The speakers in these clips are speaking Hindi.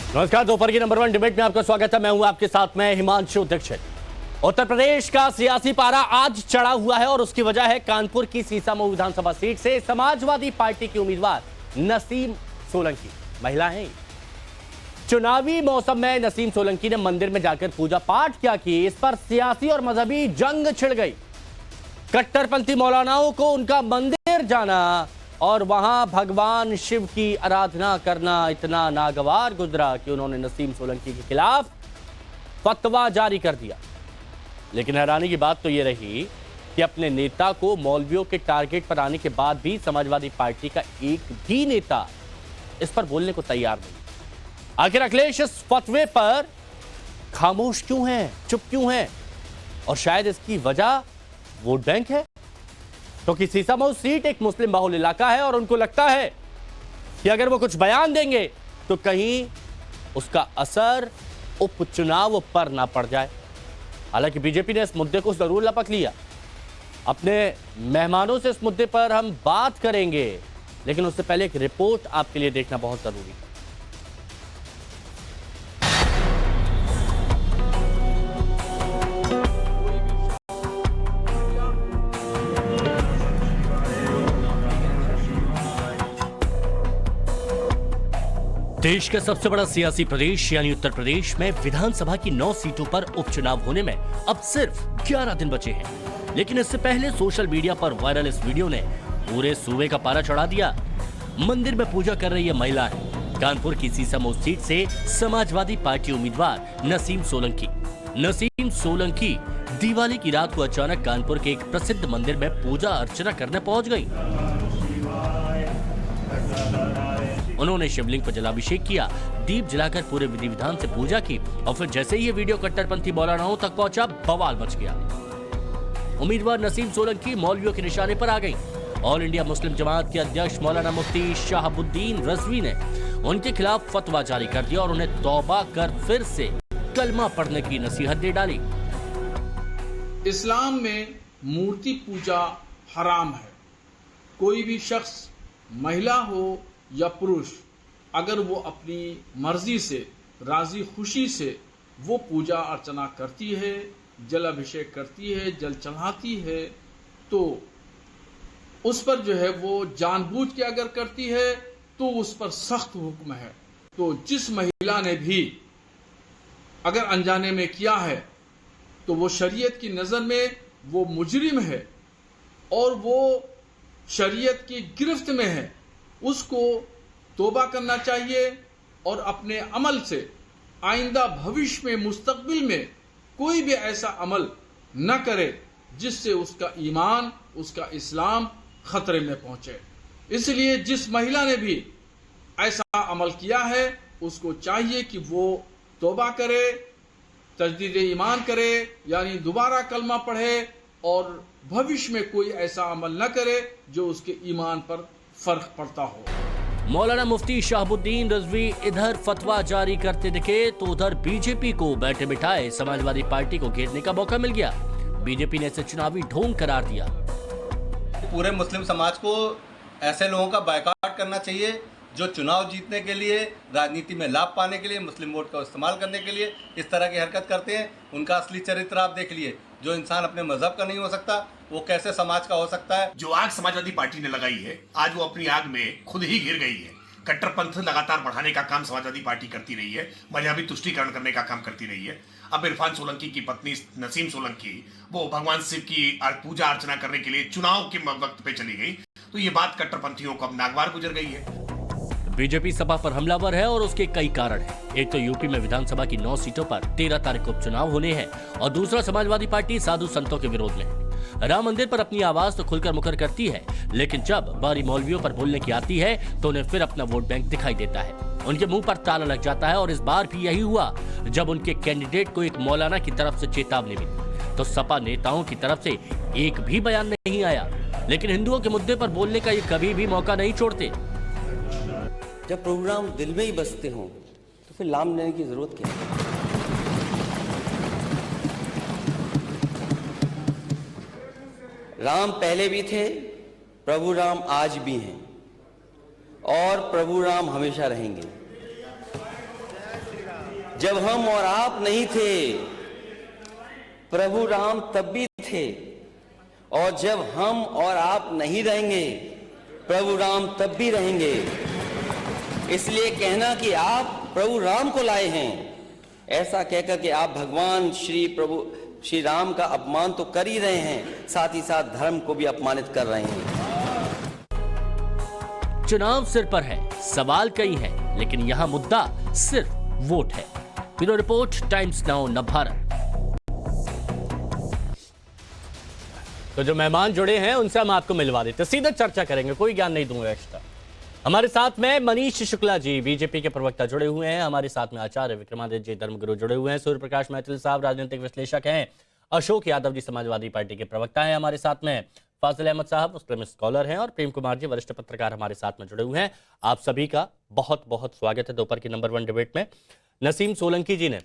नमस्कार, दोपहर की नंबर 1 डिबेट में आपका स्वागत है। मैं हूं आपके साथ में हिमांशु दीक्षित। उत्तर प्रदेश का सियासी पारा आज चढ़ा हुआ है और उसकी वजह है कानपुर की सीसामऊ विधानसभा सीट से समाजवादी पार्टी की उम्मीदवार नसीम सोलंकी। महिला हैं। चुनावी मौसम में नसीम सोलंकी ने मंदिर में जाकर पूजा पाठ क्या की, इस पर सियासी और मजहबी जंग छिड़ गई। कट्टरपंथी मौलानाओं को उनका मंदिर जाना और वहां भगवान शिव की आराधना करना इतना नागवार गुजरा कि उन्होंने नसीम सोलंकी के खिलाफ फतवा जारी कर दिया। लेकिन हैरानी की बात तो यह रही कि अपने नेता को मौलवियों के टारगेट पर आने के बाद भी समाजवादी पार्टी का एक भी नेता इस पर बोलने को तैयार नहीं। आखिर अखिलेश इस फतवे पर खामोश क्यों हैं, चुप क्यों हैं? और शायद इसकी वजह वोट बैंक है, क्योंकि सीसामऊ सीट एक मुस्लिम बाहुल इलाका है और उनको लगता है कि अगर वो कुछ बयान देंगे तो कहीं उसका असर उपचुनाव पर ना पड़ जाए। हालांकि बीजेपी ने इस मुद्दे को जरूर लपक लिया। अपने मेहमानों से इस मुद्दे पर हम बात करेंगे, लेकिन उससे पहले एक रिपोर्ट आपके लिए देखना बहुत जरूरी है। देश का सबसे बड़ा सियासी प्रदेश यानी उत्तर प्रदेश में विधानसभा की 9 सीटों पर उपचुनाव होने में अब सिर्फ 11 दिन बचे हैं। लेकिन इससे पहले सोशल मीडिया पर वायरल इस वीडियो ने पूरे सूबे का पारा चढ़ा दिया। मंदिर में पूजा कर रही है महिला है। कानपुर की सीसामऊ सीट से समाजवादी पार्टी उम्मीदवार नसीम सोलंकी। नसीम सोलंकी दिवाली की रात को अचानक कानपुर के एक प्रसिद्ध मंदिर में पूजा अर्चना करने पहुंच गई। उन्होंने शिवलिंग पर जलाभिषेक किया, दीप जलाकर पूरे विधि विधान से पूजा की और फिर जैसे ही ये वीडियो कट्टरपंथी मौलानाओं तक पहुंचा, बवाल मच गया। उम्मीदवार नसीम सोलंकी मौलवियों के निशाने पर आ गई। ऑल इंडिया मुस्लिम जमात के अध्यक्ष मौलाना मुफ्ती शहाबुद्दीन रजवी ने उनके खिलाफ फतवा जारी कर दिया और उन्हें तौबा कर फिर से कलमा पढ़ने की नसीहत दे डाली। इस्लाम में मूर्ति पूजा हराम है। कोई भी शख्स, महिला हो या पुरुष, अगर वो अपनी मर्जी से, राजी खुशी से वो पूजा अर्चना करती है, जल अभिषेक करती है, जल चढ़ाती है, तो उस पर जो है वो जानबूझ के अगर करती है तो उस पर सख्त हुक्म है। तो जिस महिला ने भी अगर अनजाने में किया है तो वो शरीयत की नज़र में वो मुजरिम है और वो शरीयत की गिरफ्त में है। उसको तौबा करना चाहिए और अपने अमल से आइंदा भविष्य में, मुस्तकबिल में कोई भी ऐसा अमल न करे जिससे उसका ईमान, उसका इस्लाम खतरे में पहुंचे। इसलिए जिस महिला ने भी ऐसा अमल किया है उसको चाहिए कि वो तौबा करे, तजदीद ईमान करे, यानी दोबारा कलमा पढ़े और भविष्य में कोई ऐसा अमल न करे जो उसके ईमान पर फर्क पड़ता हो। मौलाना मुफ्ती शहाबुद्दीन रजवी इधर फतवा जारी करते दिखे तो उधर बीजेपी को बैठे बिठाए समाजवादी पार्टी को घेरने का मौका मिल गया। बीजेपी ने इसे चुनावी ढोंग करार दिया। पूरे मुस्लिम समाज को ऐसे लोगों का बायकॉट करना चाहिए जो चुनाव जीतने के लिए, राजनीति में लाभ पाने के लिए, मुस्लिम वोट का इस्तेमाल करने के लिए इस तरह की हरकत करते हैं। उनका असली चरित्र आप देख लिए। जो इंसान अपने मजहब का नहीं हो सकता वो कैसे समाज का हो सकता है। जो आग समाजवादी पार्टी ने लगाई है, आज वो अपनी आग में खुद ही घिर गई है। कट्टरपंथ लगातार बढ़ाने का काम समाजवादी पार्टी करती रही है, मजहबी तुष्टीकरण करने का काम करती रही है। अब इरफान सोलंकी की पत्नी नसीम सोलंकी वो भगवान शिव की पूजा अर्चना करने के लिए चुनाव के वक्त पे चली गई, तो ये बात कट्टरपंथियों को अब नागवार गुजर गई है। बीजेपी सपा पर हमलावर है और उसके कई कारण हैं। एक तो यूपी में विधानसभा की 9 सीटों पर 13 तारीख को उपचुनाव होने हैं और दूसरा समाजवादी पार्टी साधु संतों के विरोध में। राम मंदिर पर अपनी आवाज तो खुलकर मुखर करती है, लेकिन जब बारी मौलवियों पर बोलने की आती है तो उन्हें फिर अपना वोट बैंक दिखाई देता है। उनके मुंह पर ताला लग जाता है और इस बार भी यही हुआ जब उनके कैंडिडेट को एक मौलाना की तरफ से चेतावनी मिली तो सपा नेताओं की तरफ से एक भी बयान नहीं आया। लेकिन हिंदुओं के मुद्दे पर बोलने का ये कभी भी मौका नहीं छोड़ते। जब प्रोग्राम दिल में ही बसते हों तो फिर नाम लेने की जरूरत क्या है? राम पहले भी थे, प्रभु राम आज भी हैं और प्रभु राम हमेशा रहेंगे। जब हम और आप नहीं थे, प्रभु राम तब भी थे, और जब हम और आप नहीं रहेंगे, प्रभु राम तब भी रहेंगे। इसलिए कहना कि आप प्रभु राम को लाए हैं, ऐसा कहकर कि आप भगवान श्री राम का अपमान तो कर ही रहे हैं, साथ ही साथ धर्म को भी अपमानित कर रहे हैं। चुनाव सिर पर है, सवाल कई हैं, लेकिन यहां मुद्दा सिर्फ वोट है। Bureau report, times now Navbharat. तो जो मेहमान जुड़े हैं उनसे हम आपको मिलवा देते, सीधे चर्चा करेंगे, कोई ज्ञान नहीं दूंगा एक्स्ट्रा। हमारे साथ में मनीष शुक्ला जी बीजेपी के प्रवक्ता जुड़े हुए हैं, हमारे साथ में आचार्य विक्रमादित्य जी धर्मगुरु जुड़े हुए हैं, सूर्य प्रकाश मैथिल साहब राजनीतिक विश्लेषक हैं, अशोक यादव जी समाजवादी पार्टी के प्रवक्ता हैं, हमारे साथ में फाजिल अहमद साहब मुस्लिम स्कॉलर हैं, और प्रेम कुमार जी वरिष्ठ पत्रकार हमारे साथ में जुड़े हुए हैं। आप सभी का बहुत बहुत स्वागत है दोपहर की नंबर 1 डिबेट में। नसीम सोलंकी जी ने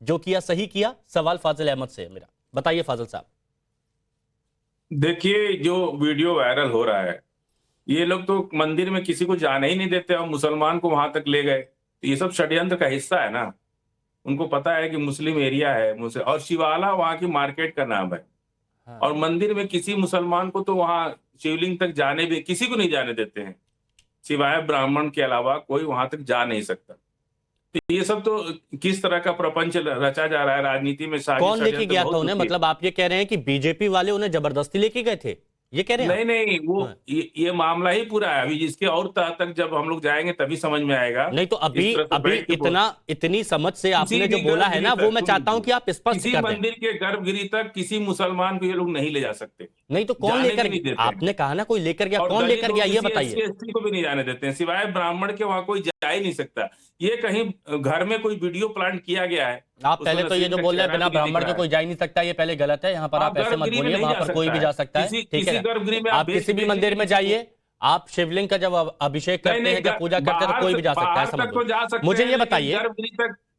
जो किया सही किया, सवाल फाजिल अहमद से है मेरा, बताइए फाजिल साहब। देखिए, जो वीडियो वायरल हो रहा है, ये लोग तो मंदिर में किसी को जाने ही नहीं देते और मुसलमान को वहां तक ले गए, तो ये सब षड्यंत्र का हिस्सा है ना। उनको पता है कि मुस्लिम एरिया है, और शिवाला वहां की मार्केट का नाम है। हाँ। और मंदिर में किसी मुसलमान को तो वहां शिवलिंग तक जाने भी किसी को नहीं जाने देते हैं, सिवाय ब्राह्मण के अलावा कोई वहां तक जा नहीं सकता। तो ये सब तो किस तरह का प्रपंच रचा जा रहा है राजनीति में। कौन लेके गया था उन्हें? मतलब आप ये कह रहे हैं कि बीजेपी वाले उन्हें जबरदस्ती लेके गए थे, ये कह रहे हैं? नहीं, वो हाँ। ये मामला ही पूरा है। अभी इसके और तह तक जब हम लोग जाएंगे तभी समझ में आएगा। नहीं तो अभी इतनी समझ से आपने जो बोला है ना, वो मैं चाहता हूँ कि आप स्पष्ट कर दें। मंदिर के गर्भगृह तक किसी मुसलमान को ये लोग नहीं ले जा सकते। नहीं तो कौन लेकर गया? आपने कहा ना कोई लेकर गया, कौन लेकर गया ये बताइए। एसटी को भी नहीं जाने देते हैं, सिवाय ब्राह्मण के वहां कोई जा ही नहीं सकता। ये कहीं घर में कोई वीडियो प्लान किया गया है। आप पहले तो ये जो बोल रहे हैं बिना ब्राह्मण के कोई जा ही नहीं सकता, ये पहले गलत है। यहाँ पर आप ऐसे मत बोलिए, वहां पर कोई भी जा सकता है, ठीक है। आप किसी भी मंदिर में जाइए, आप शिवलिंग का जब अभिषेक करते हैं, जब पूजा करते हैं, तो कोई भी जा सकता है, समझ। मुझे ये बताइए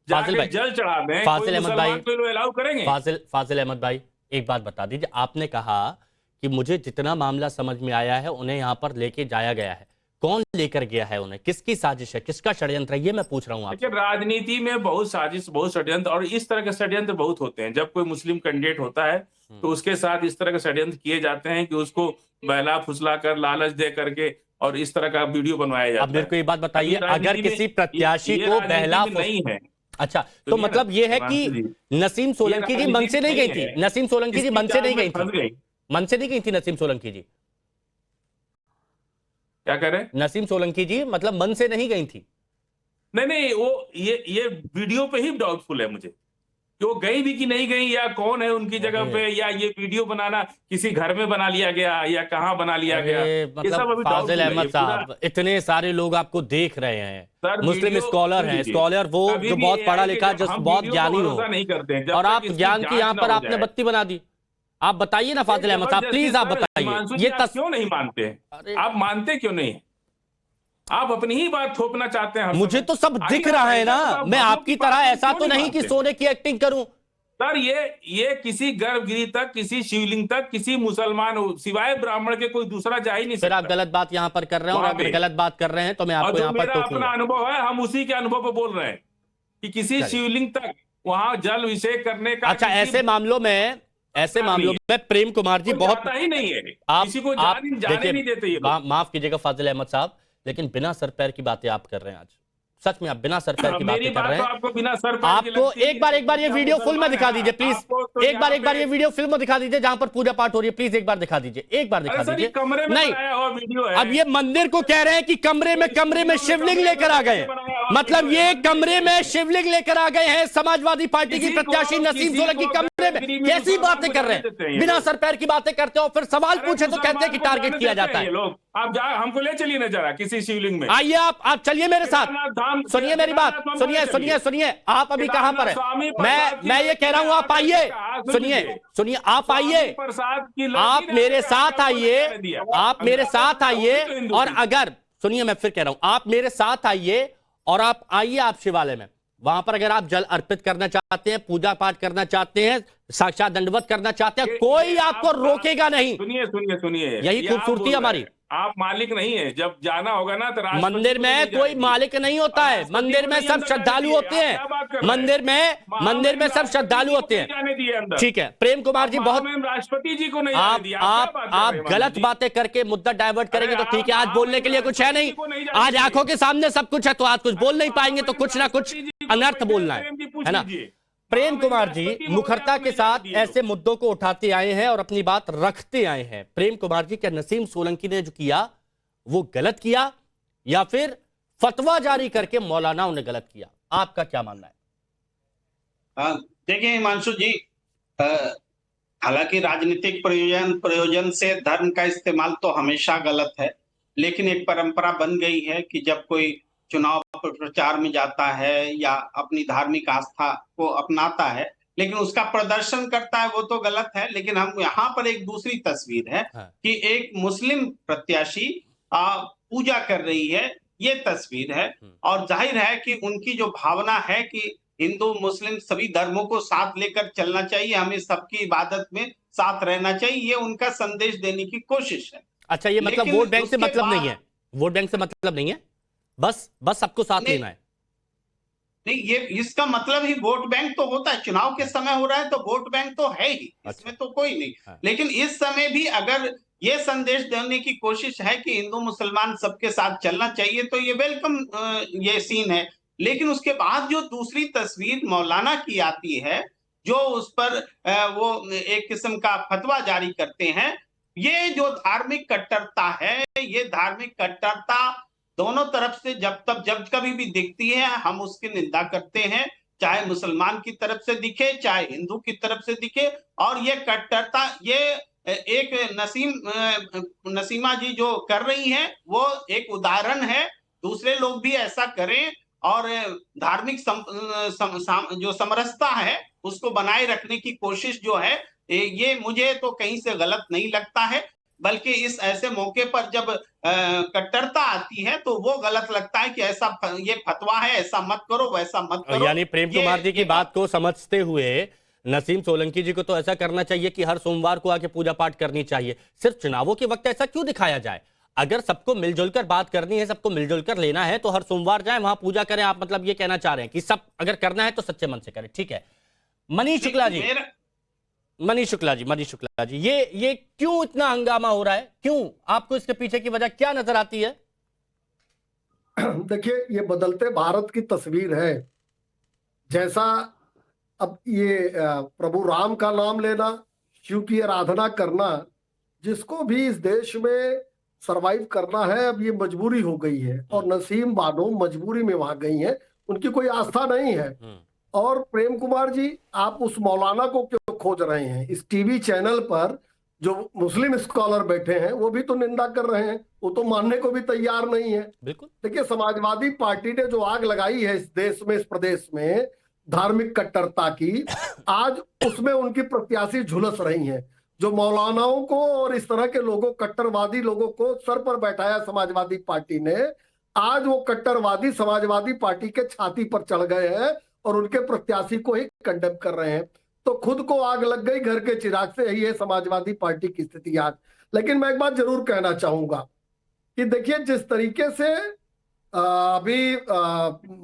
फाजिल भाई, जल चढ़ा दें, फाजिल अहमद भाई, अलाउ करेंगे? फाजिल अहमद भाई एक बात बता दीजिए, आपने कहा कि मुझे जितना मामला समझ में आया है उन्हें यहाँ पर लेके जाया गया है, कौन लेकर गया है उन्हें, किसकी साजिश है, किसका षड्यंत्र है, ये मैं पूछ रहा हूँ आपसे। राजनीति में बहुत साजिश, बहुत षड्यंत्र, और इस तरह के षड्यंत्र बहुत होते हैं। जब कोई मुस्लिम कैंडिडेट होता है तो उसके साथ इस तरह के षड्यंत्र किए जाते हैं कि उसको बहला फुसला कर, लालच दे करके, और इस तरह का वीडियो बनवाया जाता है। अब मेरे को ये बात बताइए, अगर किसी प्रत्याशी को बहला नहीं है, अच्छा तो मतलब ये है कि नसीम सोलंकी जी मन से नहीं गई थी, नसीम सोलंकी जी मन से नहीं गई थी, मन से नहीं गई थी नसीम सोलंकी जी। क्या कह रहे हैं? नसीम सोलंकी जी मतलब मन से नहीं गई थी। नहीं, वो ये वीडियो पे ही डाउटफुल है मुझे कि वो गई भी कि नहीं गई, या कौन है उनकी जगह पे, या ये वीडियो बनाना किसी घर में बना लिया गया, या कहां बना लिया गया। मतलब फाजिल अहमद साहब, इतने सारे लोग आपको देख रहे हैं, मुस्लिम स्कॉलर हैं, स्कॉलर वो जो बहुत पढ़ा लिखा, जो बहुत ज्ञानी हो, नहीं करते, और आप ज्ञान की यहाँ पर आपने बत्ती बना दी। आप बताइए ना फाजिल अहमद साहब, प्लीज आप बताइए, ये क्यों नहीं मानते हैं? आप मानते क्यों नहीं? आप अपनी ही बात थोपना चाहते हैं। मुझे तो सब दिख रहा है ना, मैं आपकी तरह ऐसा तो नहीं कि सोने की एक्टिंग करूं। सर, ये किसी गर्भगृह तक, किसी शिवलिंग तक, किसी मुसलमान सिवाय ब्राह्मण के कोई दूसरा जा ही नहीं सकता। फिर आप गलत बात यहाँ पर कर रहे हैं, और अगर गलत बात कर रहे हैं तो मैं आपको यहाँ पर टोकूंगा। अपना अनुभव है, हम उसी के अनुभव पर बोल रहे हैं कि किसी शिवलिंग तक वहां जल अभिषेक करने का। अच्छा, ऐसे मामलों में प्रेम कुमार जी बहुत ही नहीं है, किसी को जाने नहीं देते ये। माफ कीजिएगा फाजिल अहमद साहब, लेकिन बिना सर पैर की बातें आप कर रहे हैं आज, सच में आप बिना सर पैर की बातें कर रहे हैं। आपको बिना सर पैर आपको एक बार ये वीडियो फुल में दिखा दीजिए प्लीज, एक बार ये वीडियो फिल्म में दिखा दीजिए जहां पर पूजा पाठ हो रही है, प्लीज एक बार दिखा दीजिए, एक बार दिखा दीजिए। नहीं, अब ये मंदिर को कह रहे हैं कि कमरे में शिवलिंग लेकर आ गए, मतलब ये कमरे में शिवलिंग लेकर आ गए हैं समाजवादी पार्टी की प्रत्याशी नसीम सोलंकी, कमरे में कैसी बातें कर रहे हैं, बिना सर पैर की बातें करते हो, फिर सवाल पूछे तो कहते हैं कि टारगेट किया जाता है। आप हमको ले चलिए ना जरा किसी शिवलिंग में, आइए आप चलिए मेरे साथ, सुनिए मेरी बात, सुनिए आप अभी कहां पर है, मैं ये कह रहा हूं आप आइए, सुनिए आप आइए, आप मेरे साथ आइए, और अगर सुनिए मैं फिर कह रहा हूं, आप मेरे साथ आइए और आप आइए, आप शिवालय में, वहां पर अगर आप जल अर्पित करना चाहते हैं, पूजा पाठ करना चाहते हैं, साक्षात दंडवत करना चाहते हैं, कोई आपको रोकेगा नहीं। सुनिए यही खूबसूरती हमारी। आप मालिक नहीं है। जब जाना होगा ना तो राष्ट्रपति मंदिर को में नहीं कोई जाने मालिक नहीं होता है। राष्ट्रपति मंदिर को में नहीं सब अंदर श्रद्धालु जाने होते दिए। आप क्या बात कर हैं। रहे हैं? मंदिर में सब श्रद्धालु होते हैं। जाने दिए अंदर। ठीक है प्रेम कुमार जी, बहुत महामहिम राष्ट्रपति जी को नहीं जाने दिया। क्या बात कर रहे आप हैं गलत माननीय जी? बातें करके मुद्दा डाइवर्ट करेंगे तो अरे ठीक है। आज आप बोलने के लिए कुछ है नहीं। राष्ट्रपति जी को नहीं जाने आज दिए। आंखों के सामने सब कुछ है तो आज कुछ बोल नहीं पाएंगे तो कुछ ना कुछ राष्ट्रपति जी को अनर्थ बैठे बोलना प्रेम जी पूछ है ना। लीजिए। प्रेम महामहिम कुमार जी राष्ट्रपति मुखरता महोदय के को नहीं साथ जाने दिए ऐसे मुद्दों को उठाते आए हैं और अपनी बात रखते आए हैं। प्रेम कुमार जी, क्या नसीम सोलंकी ने जो किया वो गलत किया या फिर फतवा जारी करके मौलानाओं ने गलत किया? आपका क्या मानना है? देखिए हिमांशु जी, हालांकि राजनीतिक प्रयोजन से धर्म का इस्तेमाल तो हमेशा गलत है, लेकिन एक परंपरा बन गई है कि जब कोई चुनाव प्रचार में जाता है या अपनी धार्मिक आस्था को अपनाता है लेकिन उसका प्रदर्शन करता है, वो तो गलत है। लेकिन हम यहाँ पर एक दूसरी तस्वीर है कि एक मुस्लिम प्रत्याशी पूजा कर रही है, ये तस्वीर है। और जाहिर है कि उनकी जो भावना है कि हिंदू मुस्लिम सभी धर्मों को साथ लेकर चलना चाहिए, हमें सबकी इबादत में साथ रहना चाहिए, ये उनका संदेश देने की कोशिश है। अच्छा, ये मतलब वोट बैंक से मतलब नहीं है? वोट बैंक से मतलब नहीं है, बस सबको साथ लेना है? नहीं, ये इसका मतलब ही वोट बैंक तो होता है। चुनाव के समय हो रहा है तो वोट बैंक तो है ही, इसमें तो कोई नहीं। लेकिन इस समय भी अगर ये संदेश देने की कोशिश है कि हिंदू मुसलमान सबके साथ चलना चाहिए तो ये वेलकम ये सीन है। लेकिन उसके बाद जो दूसरी तस्वीर मौलाना की आती है, जो उस पर वो एक किस्म का फतवा जारी करते हैं, ये जो धार्मिक कट्टरता है, ये धार्मिक कट्टरता दोनों तरफ से जब कभी भी दिखती है हम उसकी निंदा करते हैं, चाहे मुसलमान की तरफ से दिखे चाहे हिंदू की तरफ से दिखे। और ये कट्टरता, ये एक नसीमा जी जो कर रही हैं वो एक उदाहरण है, दूसरे लोग भी ऐसा करें और धार्मिक जो समरसता है उसको बनाए रखने की कोशिश जो है, ये मुझे तो कहीं से गलत नहीं लगता है। बल्कि इस ऐसे मौके पर जब कट्टरता आती है तो वो गलत लगता है कि ऐसा ये फतवा है, ऐसा मत करो, वैसा मत करो। यानी प्रेम कुमार जी की बात को समझते हुए नसीम सोलंकी जी को तो ऐसा करना चाहिए कि हर सोमवार को आके पूजा पाठ करनी चाहिए। सिर्फ चुनावों के वक्त ऐसा क्यों दिखाया जाए? अगर सबको मिलजुल कर बात करनी है, सबको मिलजुल कर लेना है तो हर सोमवार जाए वहां पूजा करें। आप मतलब ये कहना चाह रहे हैं कि सब अगर करना है तो सच्चे मन से करें। ठीक है, मनीष शुक्ला जी, ये क्यों इतना हंगामा हो रहा है? क्यों? आपको इसके पीछे की वजह क्या नजर आती है? देखिए, ये बदलते भारत की तस्वीर है। जैसा अब ये प्रभु राम का नाम लेना, शिव की आराधना करना, जिसको भी इस देश में सरवाइव करना है, अब ये मजबूरी हो गई है। और नसीम बानो मजबूरी में वहां गई हैं, उनकी कोई आस्था नहीं है। और प्रेम कुमार जी, आप उस मौलाना को क्यों खोज रहे हैं? इस टीवी चैनल पर जो मुस्लिम स्कॉलर बैठे हैं वो भी तो निंदा कर रहे हैं, वो तो मानने को भी तैयार नहीं है। बिल्कुल। देखिए, समाजवादी पार्टी ने जो आग लगाई है इस देश में, इस प्रदेश में धार्मिक कट्टरता की, आज उसमें उनकी प्रत्याशी झुलस रही हैं। जो मौलानाओं को और इस तरह के लोगों, कट्टरवादी लोगों को सर पर बैठाया समाजवादी पार्टी ने, आज वो कट्टरवादी समाजवादी पार्टी के छाती पर चढ़ गए हैं और उनके प्रत्याशी को ही कंडेम कर रहे हैं। तो खुद को आग लग गई घर के चिराग से, यही है समाजवादी पार्टी की स्थिति आज। लेकिन मैं एक बात जरूर कहना चाहूंगा कि देखिए, जिस तरीके से अभी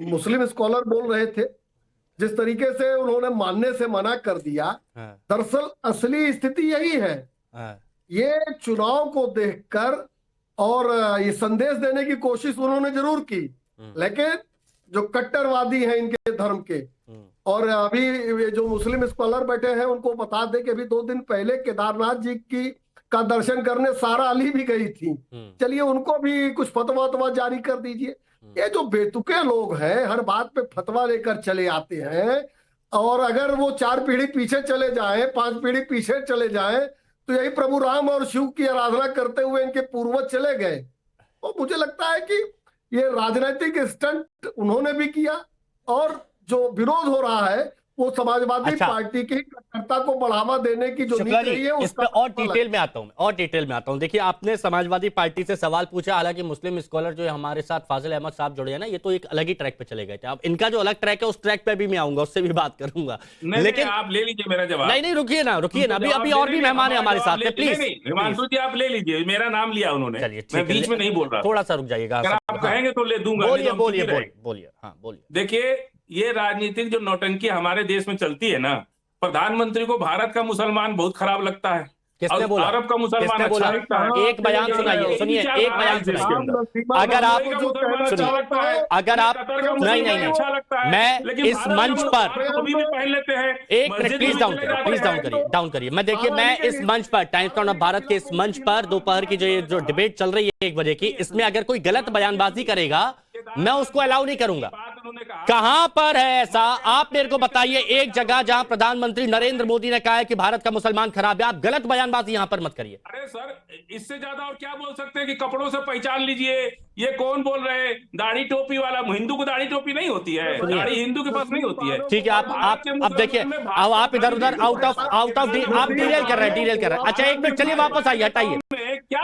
मुस्लिम स्कॉलर बोल रहे थे, जिस तरीके से उन्होंने मानने से मना कर दिया, दरअसल असली स्थिति यही है। ये चुनाव को देखकर और ये संदेश देने की कोशिश उन्होंने जरूर की, लेकिन जो कट्टरवादी हैं इनके धर्म के, और अभी जो मुस्लिम स्कॉलर बैठे हैं उनको बता दे कि अभी 2 दिन पहले केदारनाथ जी का दर्शन करने सारा अली भी गई थी। चलिए, उनको भी कुछ फतवा जारी कर दीजिए। ये जो बेतुके लोग हैं, हर बात पे फतवा लेकर चले आते हैं, और अगर वो 4 पीढ़ी पीछे चले जाएं, 5 पीढ़ी पीछे चले जाएं, तो यही प्रभु राम और शिव की आराधना करते हुए इनके पूर्वज चले गए। और मुझे लगता है कि ये राजनीतिक स्टंट उन्होंने भी किया, और जो विरोध हो रहा है वो समाजवादी अच्छा। पार्टी की कट्टरता को बढ़ावा देने की जो शुक्ला नीति जी, रही है इस पे और डिटेल में आता हूं, और डिटेल में आता हूं। देखिए, आपने समाजवादी पार्टी से सवाल पूछा, हालांकि मुस्लिम स्कॉलर जो है हमारे साथ फाजिल अहमद साहब जुड़े हैं ना, ये तो एक अलग ही ट्रैक पे चले गए थे। अब इनका जो अलग ट्रैक है उस ट्रैक पे भी मैं आऊंगा, उससे भी बात करूंगा। लेकिन आप ले लीजिए मेरा जवाब। नहीं, रुकिए ना, अभी और भी मेहमान है हमारे साथ में, प्लीज। हिमांशु जी आप ले लीजिए, मेरा नाम लिया उन्होंने। चलिए, मैं बीच में नहीं बोल रहा, थोड़ा सा रुक जाइएगा। अगर आप कहेंगे तो ले दूंगा। बोलिए। हाँ, बोलिए। देखिए, ये राजनीतिक जो नौटंकी हमारे देश में चलती है ना, प्रधानमंत्री को भारत का मुसलमान बहुत खराब लगता है, किसने बोला? अरब का मुसलमान अच्छा लगता है। एक बयान सुनाइए, सुनिए, एक बयान सुनाइए। अगर आप नहीं, मैं इस मंच पर पहन लेते हैं। एक मिनट, प्लीज डाउन करिए। मैं देखिए, मैं इस मंच पर, टाइम्स ऑफ भारत के इस मंच पर दोपहर की जो डिबेट चल रही है 1 बजे की, इसमें अगर कोई गलत बयानबाजी करेगा मैं उसको अलाउ नहीं करूंगा। कहां पर है ऐसा? आप मेरे को बताइए एक जगह जहां प्रधानमंत्री नरेंद्र मोदी ने कहा है कि भारत का मुसलमान खराब है। आप गलत बयानबाजी यहां पर मत करिए। अरे सर, इससे ज्यादा और क्या बोल सकते हैं कि कपड़ों से पहचान लीजिए ये कौन बोल रहे हैं। दाढ़ी टोपी वाला, हिंदू को दाढ़ी टोपी नहीं होती है, दाढ़ी हिंदू के पास नहीं होती है। ठीक है, आप देखिए, अब आप इधर उधर आउट ऑफ आप डिटेल कर रहे हैं। अच्छा, एक मिनट, चलिए वापस आइए, हटाइए,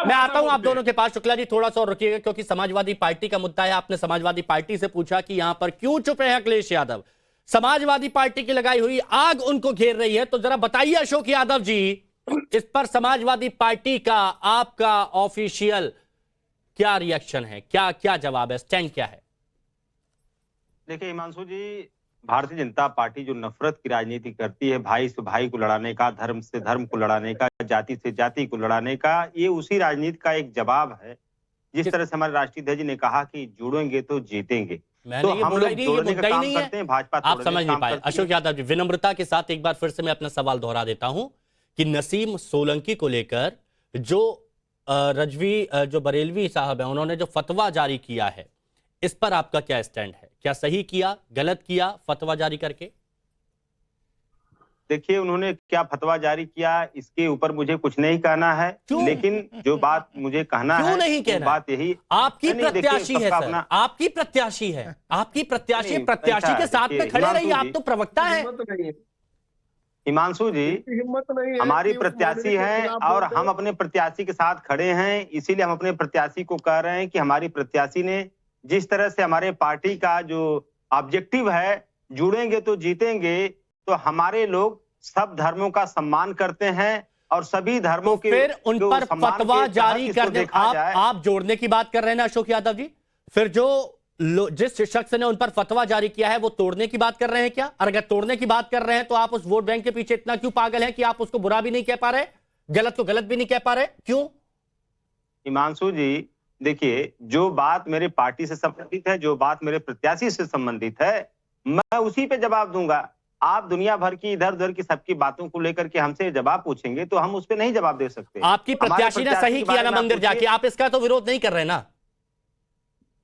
मैं आता हूं आप दोनों के पास। शुक्ला जी थोड़ा सा और रुकिएगा, क्योंकि समाजवादी पार्टी का मुद्दा है। आपने समाजवादी पार्टी से पूछा कि यहां पर क्यों चुप हैं अखिलेश यादव, समाजवादी पार्टी की लगाई हुई आग उनको घेर रही है। तो जरा बताइए अशोक यादव जी, इस पर समाजवादी पार्टी का आपका ऑफिशियल क्या रिएक्शन है, क्या जवाब है, स्टैंड क्या है? देखिए हिमांशु जी, भारतीय जनता पार्टी जो नफरत की राजनीति करती है, भाई से भाई को लड़ाने का, धर्म से धर्म को लड़ाने का, जाति से जाति को लड़ाने का, ये उसी राजनीति का एक जवाब है। जिस तरह से हमारे राष्ट्रीय अध्यक्ष जी ने कहा कि जुड़ेंगे तो जीतेंगे, तो हम लोग जोड़ने का काम करते हैं, भाजपा आप समझ नहीं पाए। अशोक यादव जी, विनम्रता के साथ एक बार फिर से मैं अपना सवाल दोहरा देता हूं कि नसीम सोलंकी को लेकर जो रजवी जो बरेलवी साहब है, उन्होंने जो फतवा जारी किया है, इस पर आपका क्या स्टैंड है? क्या सही किया, गलत किया फतवा जारी करके? देखिए, उन्होंने क्या फतवा जारी किया इसके ऊपर मुझे कुछ नहीं कहना है, लेकिन जो बात मुझे कहना है, नहीं कहना, बात यही, आपकी प्रत्याशी है सर, आपकी प्रत्याशी है, आपकी प्रत्याशी के साथ में खड़े रहिए, आप तो प्रवक्ता है। हिमांशु जी, हिम्मत नहीं है, हमारी प्रत्याशी है और हम अपने प्रत्याशी के साथ खड़े हैं, इसीलिए हम अपने प्रत्याशी को कह रहे हैं कि हमारी प्रत्याशी ने जिस तरह से हमारे पार्टी का जो ऑब्जेक्टिव है, जुड़ेंगे तो जीतेंगे, तो हमारे लोग सब धर्मों का सम्मान करते हैं और सभी धर्मों के, फिर उन पर फतवा जारी कर दे। आप जोड़ने की बात कर रहे हैं ना अशोक यादव जी, फिर जिस शख्स ने उन पर फतवा जारी किया है वो तोड़ने की बात कर रहे हैं क्या? और अगर तोड़ने की बात कर रहे हैं तो आप उस वोट बैंक के पीछे इतना क्यों पागल हैं कि आप उसको बुरा भी नहीं कह पा रहे, गलत को गलत भी नहीं कह पा रहे, क्यों? हिमांशु जी, देखिए, जो बात मेरे पार्टी से संबंधित है, जो बात मेरे प्रत्याशी से संबंधित है, मैं उसी पे जवाब दूंगा। आप दुनिया भर की इधर उधर की सबकी बातों को लेकर के हमसे जवाब पूछेंगे तो हम उस पे नहीं जवाब दे सकते। आपकी प्रत्याशी ने सही किया ना मंदिर जाके, आप इसका तो विरोध नहीं कर रहे ना?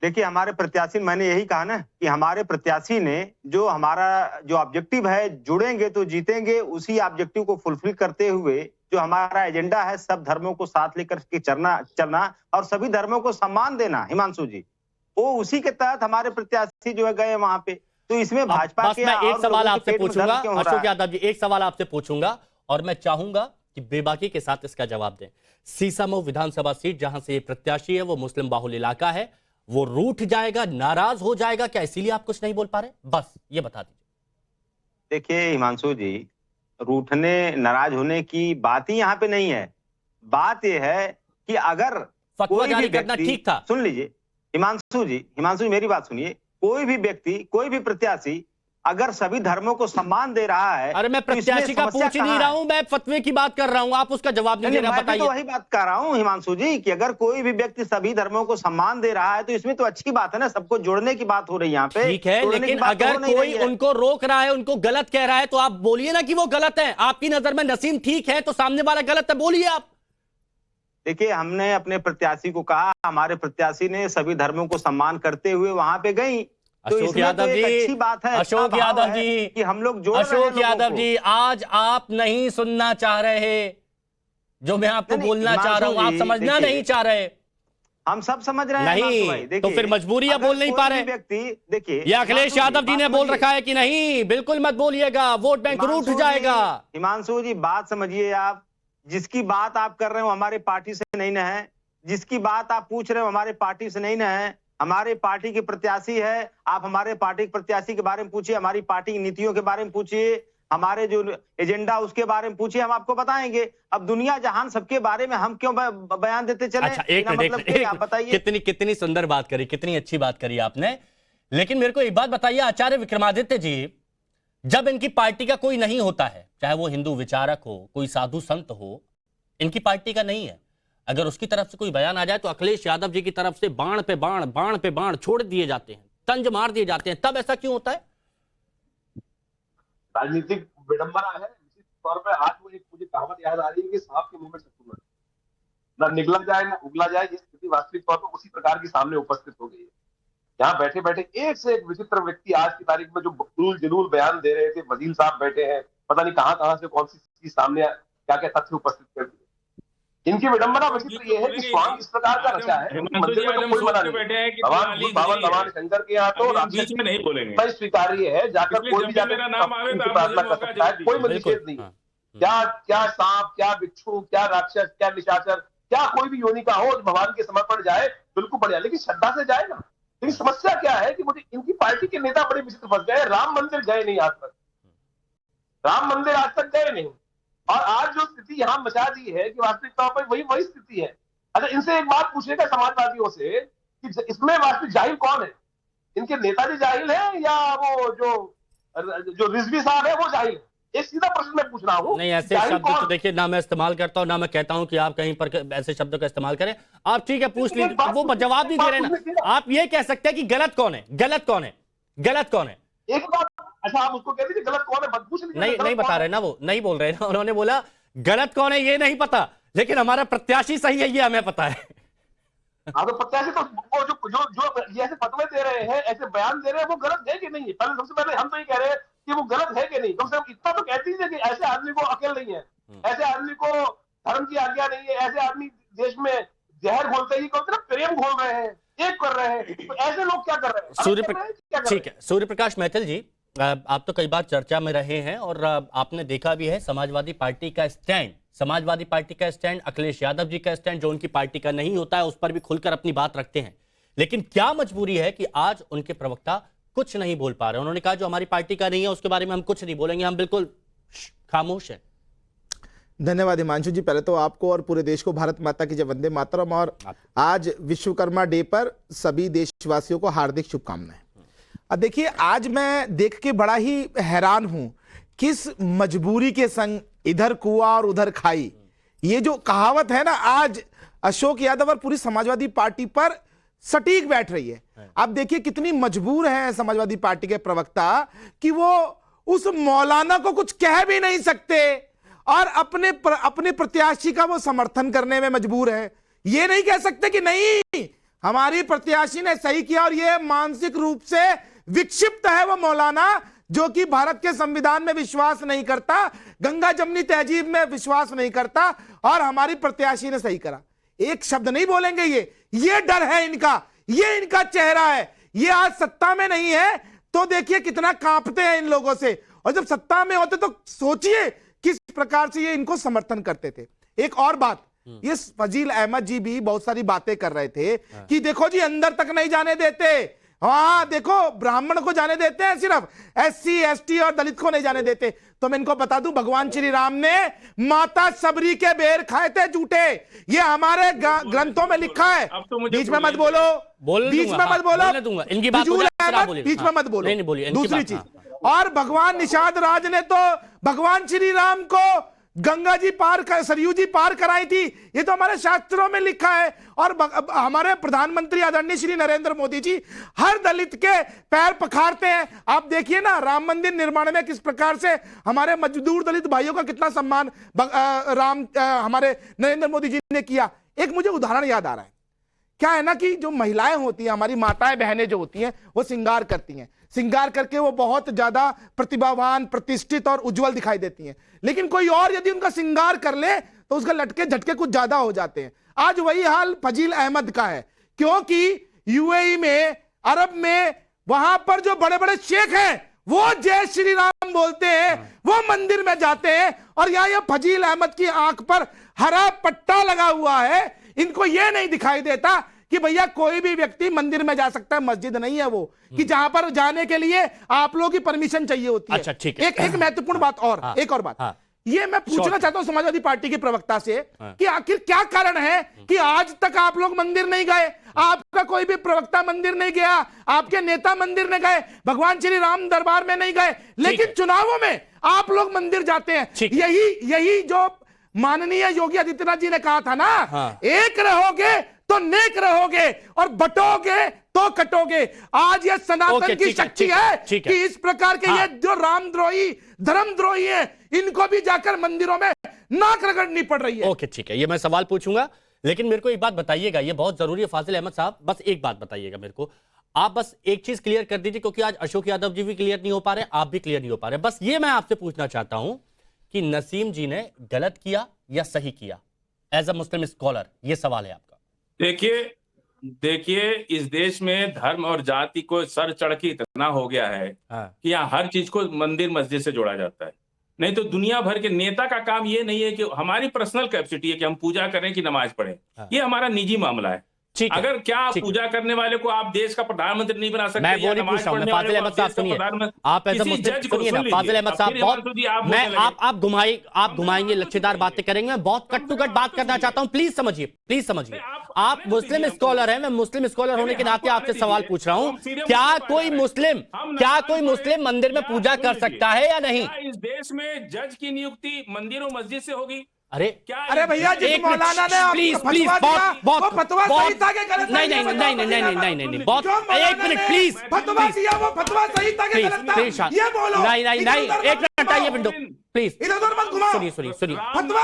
देखिए, हमारे प्रत्याशी, मैंने यही कहा ना कि हमारे प्रत्याशी ने जो हमारा जो ऑब्जेक्टिव है, जुड़ेंगे तो जीतेंगे, उसी ऑब्जेक्टिव को फुलफिल करते हुए जो हमारा एजेंडा है, सब धर्मों को साथ लेकर के चलना और सभी धर्मों को सम्मान देना, हिमांशु जी, वो उसी के तहत हमारे प्रत्याशी जो है गए वहां पे। तो इसमें भाजपा के, मैं एक सवाल आपसे पूछूंगा अशोक यादव जी, एक सवाल आपसे पूछूंगा और मैं चाहूंगा कि बेबाकी के साथ इसका जवाब दें। सीसामऊ विधानसभा सीट जहां से ये प्रत्याशी है, वो मुस्लिम बाहुल इलाका है, वो रूठ जाएगा, नाराज हो जाएगा क्या, इसीलिए आप कुछ नहीं बोल पा रहे? बस ये बता दीजिए। देखिए हिमांशु जी, रूठने नाराज होने की बात ही यहाँ पे नहीं है। बात यह है कि अगर फतवा जारी करना ठीक था, सुन लीजिए हिमांशु जी, मेरी बात सुनिए, कोई भी व्यक्ति, कोई भी प्रत्याशी अगर सभी धर्मों को सम्मान दे रहा है, अरे मैं प्रत्याशी का पूछ ही नहीं रहा हूं, मैं फतवे की बात कर रहा हूं, आप उसका जवाब नहीं दे रहे, बताइए। तो वही बात कर रहा हूं हिमांशु जी कि अगर कोई भी व्यक्ति सभी धर्मों को सम्मान दे रहा है तो इसमें तो अच्छी बात है ना, सबको जोड़ने की बात हो रही है यहाँ पे। ठीक है, लेकिन अगर कोई उनको रोक रहा है, उनको गलत कह रहा है, तो आप बोलिए ना कि वो गलत है। आपकी नजर में नसीम ठीक है तो सामने वाला गलत है, बोलिए आप। देखिए, हमने अपने प्रत्याशी को कहा, हमारे प्रत्याशी ने सभी धर्मों को सम्मान करते हुए वहां पे गई, तो अशोक यादव जी, अच्छी बात है, अशोक यादव जी कि हम लोग जोड़ रहे हैं। अशोक यादव जी, आज आप नहीं सुनना चाह रहे जो मैं आपको बोलना चाह रहा हूं, आप समझना नहीं चाह रहे। हम सब समझ रहे हैं नहीं भाई, तो देखिए, फिर मजबूरी आप बोल नहीं पा रहे व्यक्ति। देखिए ये अखिलेश यादव जी ने बोल रखा है कि नहीं बिल्कुल मत बोलिएगा, वोट बैंक रूठ जाएगा। हिमांशु जी बात समझिए, आप जिसकी बात आप कर रहे हो हमारे पार्टी से नहीं न है, जिसकी बात आप पूछ रहे हो हमारे पार्टी से नहीं न है, हमारे पार्टी के प्रत्याशी है। आप हमारे पार्टी के प्रत्याशी के बारे में पूछिए, हमारी पार्टी की नीतियों के बारे में पूछिए, हमारे जो एजेंडा उसके बारे में पूछिए, हम आपको बताएंगे। अब दुनिया जहान सबके बारे में हम क्यों बयान देते चले? अच्छा एक मिनट, आप बताइए। कितनी सुंदर बात करी, कितनी अच्छी बात करी आपने, लेकिन मेरे को एक बात बताइए, आचार्य विक्रमादित्य जी, जब इनकी पार्टी का कोई नहीं होता है, चाहे वो हिंदू विचारक हो, कोई साधु संत हो, इनकी पार्टी का नहीं है, अगर उसकी तरफ से कोई बयान आ जाए तो अखिलेश यादव जी की तरफ से बाण पे बाण छोड़ दिए जाते हैं, तंज मार दिए जाते हैं। तब ऐसा क्यों होता है? राजनीतिक विडंबना है। निश्चित तौर पर आज वो एक मुझे कहावत याद आ रही है कि सांप के मुंह में शत्रुघ्न, ना निगला जाए ना उगला जाए, ये स्थिति वास्तविक तौर पर उसी प्रकार की सामने उपस्थित हो गई है। यहाँ बैठे बैठे एक से एक विचित्र व्यक्ति आज की तारीख में जो बकूल जलूल बयान दे रहे थे, वजीर साहब बैठे हैं, पता नहीं कहां से कौन सी चीज सामने क्या क्या तथ्य उपस्थित कर दिए। इनकी विडंबना विचित्र ये है कि स्वांग इस प्रकार का रचा है, मंदिर में तो कोई मना नहीं, भगवान शंकर के यहाँ तो बीच में नहीं बोलेंगे, स्वीकार्य है, जाकर कोई भी जाकर प्रार्थना कर सकता है, कोई निषेध नहीं। क्या सांप, क्या बिच्छू, क्या राक्षस, क्या निशाचर, क्या कोई भी योनि का हो, भगवान के समर्पण जाए बिल्कुल बढ़िया, लेकिन श्रद्धा से जाए ना। लेकिन समस्या क्या है कि मुझे इनकी पार्टी के नेता बड़े विचित्र फंस गए। राम मंदिर गए नहीं आज तक, राम मंदिर आज तक गए नहीं, और आज जो स्थिति यहाँ मचा दी है कि वास्तविक तौर पर वही स्थिति है। अच्छा इनसे एक बात पूछेगा समाजवादियों से कि इसमें वास्तविक जाहिल कौन है? इनके नेताजी जाहिल है या वो जो रिजवी साहब है वो जाहिल है? एक सीधा प्रश्न मैं पूछ रहा हूँ। नहीं ऐसे शब्द तो देखिए ना मैं इस्तेमाल करता हूँ ना मैं कहता हूँ कि आप कहीं पर ऐसे शब्दों का इस्तेमाल करें। आप ठीक है पूछ लीजिए, वो जवाब नहीं दे रहे ना। आप ये कह सकते हैं कि गलत कौन है, गलत कौन है, गलत कौन है? एक बात, अच्छा आप उसको कह दीजिए गलत कौन है, पूछ लीजिए। नहीं बता रहे ना, वो नहीं बोल रहे ना, उन्होंने बोला गलत कौन है ये नहीं पता, लेकिन हमारा प्रत्याशी सही है ये हमें पता है। तो प्रत्याशी तो वो जो ऐसे फतवे दे रहे हैं, ऐसे बयान दे रहे हैं, वो गलत है कि नहीं है? पहले सबसे पहले हम तो ये कह रहे हैं कि वो गलत है कि नहीं। कम से कम इतना तो कहती है कि ऐसे आदमी को अकल नहीं है, ऐसे आदमी को धर्म की आज्ञा नहीं है, ऐसे आदमी देश में जहर घोलते ही प्रेम घोल रहे हैं, एक कर रहे हैं, तो ऐसे लोग क्या कर रहे हैं? ठीक है सूर्य प्रकाश मैथिल जी, आप तो कई बार चर्चा में रहे हैं और आपने देखा भी है समाजवादी पार्टी का स्टैंड, समाजवादी पार्टी का स्टैंड, अखिलेश यादव जी का स्टैंड जो उनकी पार्टी का नहीं होता है उस पर भी खुलकर अपनी बात रखते हैं। लेकिन क्या मजबूरी है कि आज उनके प्रवक्ता कुछ नहीं बोल पा रहे? उन्होंने कहा जो हमारी पार्टी का नहीं है उसके बारे में हम कुछ नहीं बोलेंगे, हम बिल्कुल खामोश हैं। धन्यवाद हिमांशु जी, पहले तो आपको और पूरे देश को भारत माता की जय, वंदे मातरम। और आज विश्वकर्मा डे पर सभी देशवासियों को हार्दिक शुभकामनाएं। अब देखिए आज मैं देख के बड़ा ही हैरान हूं किस मजबूरी के संग इधर कुआं और उधर खाई, ये जो कहावत है ना आज अशोक यादव और पूरी समाजवादी पार्टी पर सटीक बैठ रही है। आप देखिए कितनी मजबूर है समाजवादी पार्टी के प्रवक्ता कि वो उस मौलाना को कुछ कह भी नहीं सकते और अपने प्रत्याशी का वो समर्थन करने में मजबूर है। ये नहीं कह सकते कि नहीं हमारी प्रत्याशी ने सही किया और ये मानसिक रूप से विक्षिप्त है वो मौलाना जो कि भारत के संविधान में विश्वास नहीं करता, गंगा जमनी तहजीब में विश्वास नहीं करता और हमारी प्रत्याशी ने सही करा। एक शब्द नहीं बोलेंगे। ये डर है इनका, ये इनका चेहरा है। ये आज सत्ता में नहीं है तो देखिए कितना कांपते हैं इन लोगों से, और जब सत्ता में होते तो सोचिए किस प्रकार से ये इनको समर्थन करते थे। एक और बात, ये फजील अहमद जी भी बहुत सारी बातें कर रहे थे कि देखो जी अंदर तक नहीं जाने देते, हाँ देखो ब्राह्मण को जाने देते हैं, सिर्फ SC ST और दलित को नहीं जाने देते। तो मैं इनको बता दूं भगवान श्री राम ने माता सबरी के बेर खाए थे झूठे, ये हमारे ग्रंथों में लिखा है। बीच में मत बोलो, बीच में मत बोलो, बीच में मत बोलो। दूसरी चीज, और भगवान निषाद राज ने तो भगवान श्री राम को गंगा जी पार सरयू जी पार कराई थी, ये तो हमारे शास्त्रों में लिखा है। और हमारे प्रधानमंत्री आदरणीय श्री नरेंद्र मोदी जी हर दलित के पैर पखारते हैं। आप देखिए ना राम मंदिर निर्माण में किस प्रकार से हमारे मजदूर दलित भाइयों का कितना सम्मान हमारे नरेंद्र मोदी जी ने किया। एक मुझे उदाहरण याद आ रहा है, क्या है ना कि जो महिलाएं होती हैं, हमारी माताएं बहनें जो होती हैं, वो श्रृंगार करती हैं, श्रृंगार करके वो बहुत ज्यादा प्रतिभावान, प्रतिष्ठित और उज्जवल दिखाई देती हैं। लेकिन कोई और यदि उनका श्रृंगार कर ले तो उसका लटके झटके कुछ ज्यादा हो जाते हैं। आज वही हाल फजील अहमद का है क्योंकि यूएई में, अरब में, वहां पर जो बड़े बड़े शेख हैं वो जय श्री राम बोलते हैं, वो मंदिर में जाते हैं, और यहाँ ये फजील अहमद की आंख पर हरा पट्टा लगा हुआ है। इनको ये नहीं दिखाई देता कि भैया कोई भी व्यक्ति मंदिर में जा सकता है, मस्जिद नहीं है वो कि जहां पर जाने के लिए आप लोगों की परमिशन चाहिए होती है। अच्छा, ठीक है। एक महत्वपूर्ण बात और, एक और बात, ये मैं पूछना चाहता हूं समाजवादी पार्टी के प्रवक्ता से कि आखिर क्या कारण है कि आज तक आप लोग मंदिर नहीं गए, आपका कोई भी प्रवक्ता मंदिर नहीं गया, आपके नेता मंदिर नहीं गए, भगवान श्री राम दरबार में नहीं गए, लेकिन चुनावों में आप लोग मंदिर जाते हैं। यही जो माननीय योगी आदित्यनाथ जी ने कहा था ना, एक रहोगे तो नेक रहोगे और बटोगे तो कटोगे। आज ये सनातन की शक्ति है कि इस प्रकार के ये जो रामद्रोही, धर्मद्रोही है, इनको भी जाकर मंदिरों में नाक रगड़नी पड़ रही है। ओके, ठीक है, ये मैं सवाल पूछूंगा, लेकिन मेरे को एक बात बताइएगा, ये बहुत जरूरी है फाजिल अहमद साहब, बस एक बात बताइएगा मेरे को, आप बस एक चीज क्लियर कर दीजिए, क्योंकि आज अशोक यादव जी भी क्लियर नहीं हो पा रहे, आप भी क्लियर नहीं हो पा रहे। बस ये मैं आपसे पूछना चाहता हूं कि नसीम जी ने गलत किया या सही किया एज अ मुस्लिम स्कॉलर, ये सवाल है आपका। देखिए इस देश में धर्म और जाति को सर चढ़ के इतना हो गया है कि यहाँ हर चीज को मंदिर मस्जिद से जोड़ा जाता है। नहीं तो दुनिया भर के नेता का काम ये नहीं है कि हमारी पर्सनल कैपेसिटी है कि हम पूजा करें कि नमाज पढ़ें, ये हमारा निजी मामला है। अगर क्या पूजा करने वाले को आप देश का प्रधानमंत्री नहीं बना सकते? मैं वो नहीं पूछ रहा हूं, मैं फाजिल अहमद साहब सुनिए, आप एज अ मुस्लिम सुनिए ना, फाजिल अहमद साहब बहुत, मैं आप घुमाएंगे, लच्छेदार बातें करेंगे, मैं बहुत कट टू कट बात करना चाहता हूं, प्लीज समझिए, प्लीज समझिए। आप मुस्लिम स्कॉलर हैं, मैं मुस्लिम स्कॉलर होने के नाते आपसे सवाल पूछ रहा हूं, क्या कोई मुस्लिम मंदिर में पूजा कर सकता है या नहीं? इस देश में जज की नियुक्ति मंदिर और मस्जिद से होगी? अरे भैया, जिस मौलाना ने प्लीज बहुत फतवा सही था कि गलत? नहीं, बहुत, एक मिनट प्लीज, फतवा दिया वो फतवा सही था कि गलत था? ये बोलो। नहीं, एक मिनट आइए विंडो प्लीज, इधर मत घुमाओ। सुनिए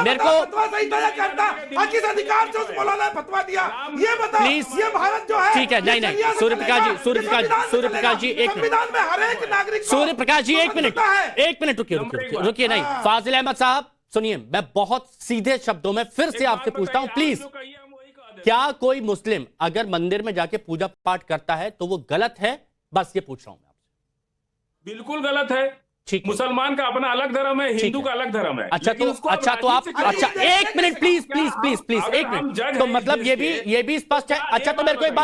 मेरे को फतवा सही था या करता, किस अधिकार से उस मौलाना ने फतवा दिया, ये बताओ प्लीज। ये भारत जो है, ठीक है, नहीं, सूर्यप्रकाश जी एक संविधान में हर एक नागरिक, सूर्यप्रकाश जी एक मिनट रुकिए, नहीं, फाजिल अहमद साहब सुनिए, मैं बहुत सीधे शब्दों में फिर से आपसे पूछता हूं प्लीज, क्या कोई मुस्लिम अगर मंदिर में जाके पूजा पाठ करता है तो वो गलत है? बस ये पूछ रहा हूं मैं आपसे। बिल्कुल गलत है। ठीक, मुसलमान का अपना अलग धर्म है, हिंदू का अलग धर्म है। अच्छा तो आप एक मिनट प्लीज एक मिनट, तो मतलब ये भी स्पष्ट है। अच्छा तो मेरे को एक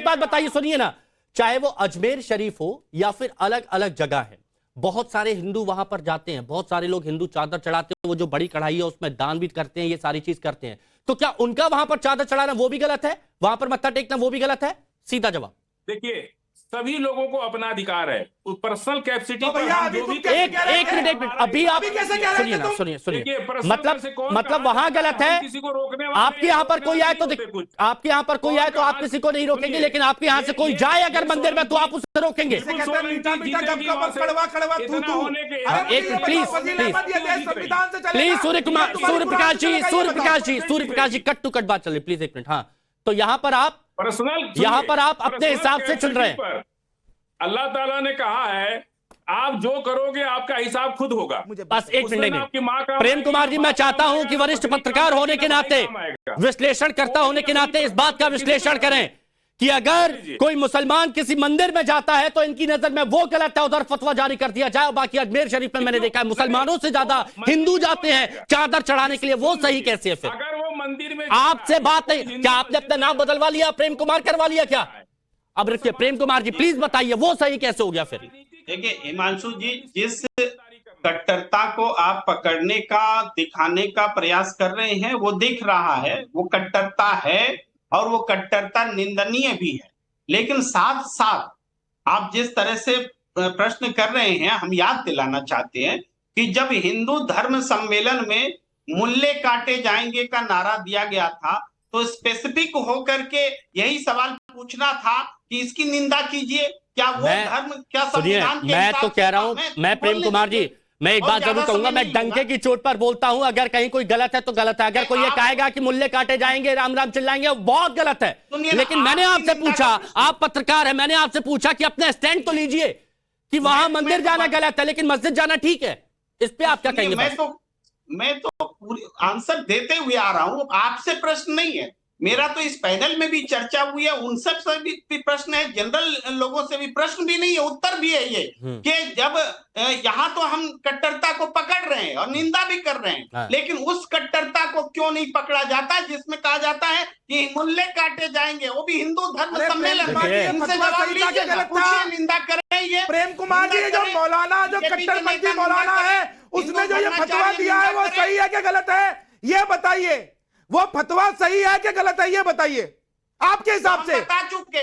बात बताइए, सुनिए ना, चाहे वो अजमेर शरीफ हो या फिर अलग अलग जगह है, बहुत सारे हिंदू वहां पर जाते हैं, बहुत सारे लोग हिंदू चादर चढ़ाते हैं, वो जो बड़ी कढ़ाई है उसमें दान भी करते हैं, ये सारी चीज करते हैं, तो क्या उनका वहां पर चादर चढ़ाना वो भी गलत है? वहां पर मत्था टेकना वो भी गलत है? सीधा जवाब। देखिए, सभी लोगों को अपना अधिकार है, पर्सनल कैपेसिटी पर एक मिनट अभी आप सुनिए, मतलब वहां गलत है। आपके यहाँ पर कोई आए तो आप किसी को नहीं रोकेंगे, लेकिन आपके यहाँ से कोई जाए अगर मंदिर में तो आप उससे रोकेंगे। Please Suryaprakash ji cut to cut बात चल रही, प्लीज एक मिनट। हाँ, तो यहाँ पर आप अपने हिसाब से चुन रहे हैं। अल्लाह ताला ने कहा है आप जो करोगे आपका हिसाब खुद होगा। बस एक मिनट नहीं, प्रेम कुमार जी, मैं चाहता हूं कि वरिष्ठ पत्रकार होने के नाते, विश्लेषणकर्ता होने के नाते इस बात का विश्लेषण करें कि अगर कोई मुसलमान किसी मंदिर में जाता है तो इनकी नजर में वो गलत है, उधर फतवा जारी कर दिया जाए। बाकी अजमेर शरीफ में मैंने देखा है मुसलमानों से ज्यादा हिंदू जाते हैं चादर चढ़ाने के लिए, वो सही कैसे है? फिर अगर वो मंदिर में आपसे बात नहीं, क्या आपने अपना नाम बदलवा लिया, प्रेम कुमार करवा लिया क्या? अब रखिए, प्रेम कुमार जी प्लीज बताइए वो सही कैसे हो गया फिर? देखिए हिमांशु जी, जिस कट्टरता को आप पकड़ने का, दिखाने का प्रयास कर रहे हैं वो दिख रहा है, वो कट्टरता है और वो कट्टरता निंदनीय भी है। लेकिन साथ साथ आप जिस तरह से प्रश्न कर रहे हैं, हम याद दिलाना चाहते हैं कि जब हिंदू धर्म सम्मेलन में मुल्ले काटे जाएंगे का नारा दिया गया था, तो स्पेसिफिक होकर के यही सवाल पूछना था कि इसकी निंदा कीजिए, क्या वो धर्म, क्या संविधान के मैं तो कह रहा हूं, मैं प्रेम कुमार जी, मैं एक बात जरूर कहूंगा, मैं डंके की चोट पर बोलता हूं, अगर कहीं कोई गलत है तो गलत है। अगर कोई ये कहेगा कि मुल्ले काटे जाएंगे, राम राम चिल्लाएंगे, वो बहुत गलत है। लेकिन मैंने आपसे पूछा, आप पत्रकार हैं, मैंने आपसे पूछा कि अपना स्टैंड तो लीजिए कि वहां मंदिर जाना गलत है लेकिन मस्जिद जाना ठीक है। इस पे आप क्या कहेंगे? मैं तो पूरी आंसर देते हुए आ रहा हूं, आपसे प्रश्न नहीं है, मेरा तो इस पैनल में भी चर्चा हुई है, उन सब से भी प्रश्न है, जनरल लोगों से भी प्रश्न भी नहीं है, उत्तर भी है ये कि जब यहाँ तो हम कट्टरता को पकड़ रहे हैं और निंदा भी कर रहे हैं, लेकिन उस कट्टरता को क्यों नहीं पकड़ा जाता जिसमें कहा जाता है कि मुल्ले काटे जाएंगे, वो भी हिंदू धर्म सम्मेलन में। इनसे जवाब लीजिए, पूछिए, निंदा कर रही है प्रेम कुमार जी। जो मौलाना, जो कट्टरपंथी मौलाना है, उसने जो ये फतवा दिया है वो सही है कि गलत है, ये बताइए। वो फतवा सही है कि गलत है, ये बताइए आपके हिसाब से। बता चुके,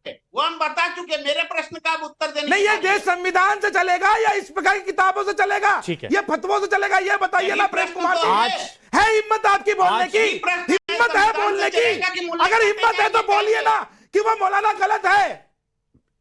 वो हम बता चुके, मेरे प्रश्न का आप उत्तर देने नहीं, ये देश संविधान से चलेगा या इस प्रकार की किताबों से चलेगा, ये फतवों से चलेगा, ये बताइए ना प्रेम कुमार जी। है हिम्मत आपकी बोलने की? हिम्मत है बोलने की? अगर हिम्मत है तो बोलिए ना कि वो मौलाना गलत है।